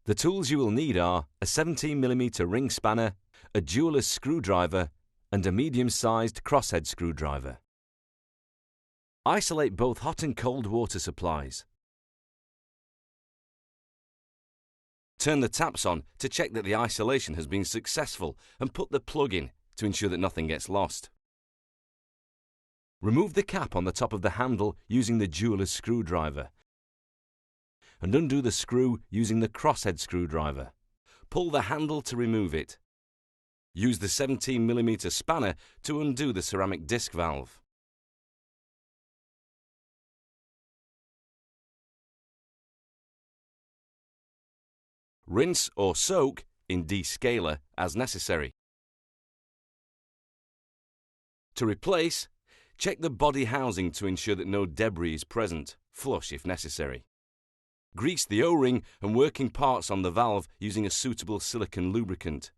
The tools you will need are a 17mm ring spanner, a jeweler's screwdriver, and a medium-sized crosshead screwdriver. Isolate both hot and cold water supplies. Turn the taps on to check that the isolation has been successful and put the plug in to ensure that nothing gets lost. Remove the cap on the top of the handle using the jeweler's screwdriver and undo the screw using the crosshead screwdriver. Pull the handle to remove it. Use the 17mm spanner to undo the ceramic disc valve. Rinse or soak in descaler as necessary. To replace, check the body housing to ensure that no debris is present, flush if necessary. Grease the O-ring and working parts on the valve using a suitable silicone lubricant.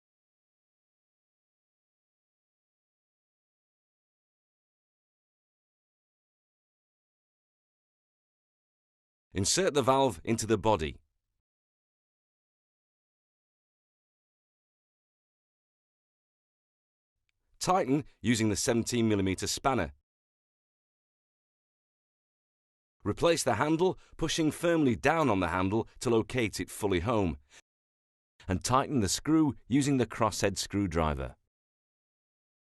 Insert the valve into the body. Tighten using the 17mm spanner. Replace the handle, pushing firmly down on the handle to locate it fully home, and tighten the screw using the crosshead screwdriver.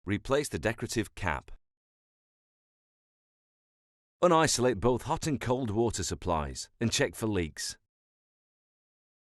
Replace the decorative cap. Unisolate both hot and cold water supplies and check for leaks.